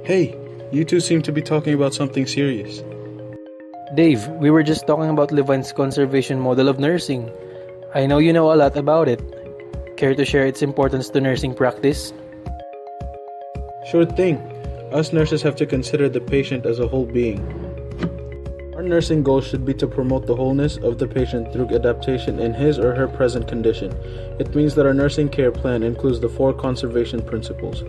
Hey, you two seem to be talking about something serious. Dave, we were just talking about Levine's conservation model of nursing. I know you know a lot about it. Care to share its importance to nursing practice? Sure thing. Us nurses have to consider the patient as a whole being. Our nursing goal should be to promote the wholeness of the patient through adaptation in his or her present condition. It means that our nursing care plan includes the 4 conservation principles.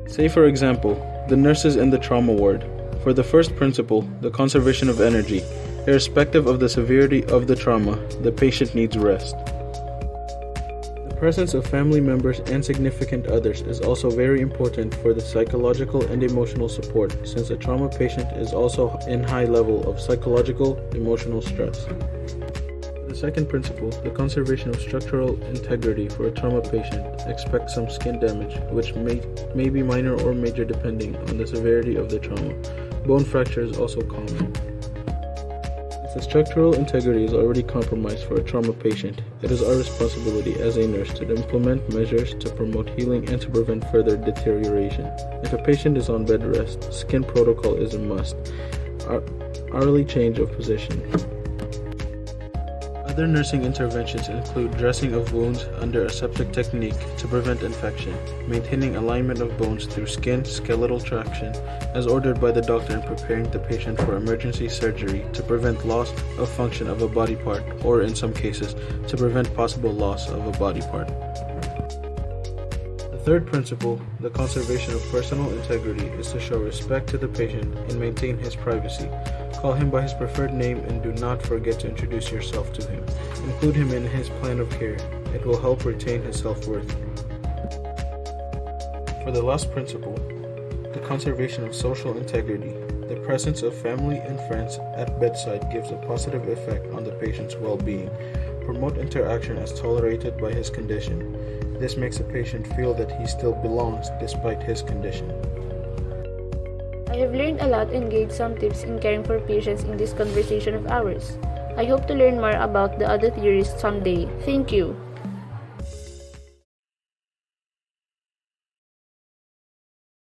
Say, for example, the nurses in the trauma ward. For the first principle, the conservation of energy, irrespective of the severity of the trauma, the patient needs rest. The presence of family members and significant others is also very important for the psychological and emotional support, since a trauma patient is also in high level of psychological, emotional stress. The second principle, the conservation of structural integrity for a trauma patient, expect some skin damage, which may be minor or major depending on the severity of the trauma. Bone fracture is also common. If the structural integrity is already compromised for a trauma patient, it is our responsibility as a nurse to implement measures to promote healing and to prevent further deterioration. If a patient is on bed rest, skin protocol is a must. Hourly change of position. Other nursing interventions include dressing of wounds under aseptic technique to prevent infection, maintaining alignment of bones through skin skeletal traction as ordered by the doctor, and preparing the patient for emergency surgery to prevent loss of function of a body part, or in some cases, to prevent possible loss of a body part. The third principle, the conservation of personal integrity, is to show respect to the patient and maintain his privacy. Call him by his preferred name and do not forget to introduce yourself to him. Include him in his plan of care. It will help retain his self-worth. For the last principle, the conservation of social integrity, the presence of family and friends at bedside gives a positive effect on the patient's well-being. Promote interaction as tolerated by his condition. This makes a patient feel that he still belongs despite his condition. I have learned a lot and gained some tips in caring for patients in this conversation of ours. I hope to learn more about the other theories someday. Thank you.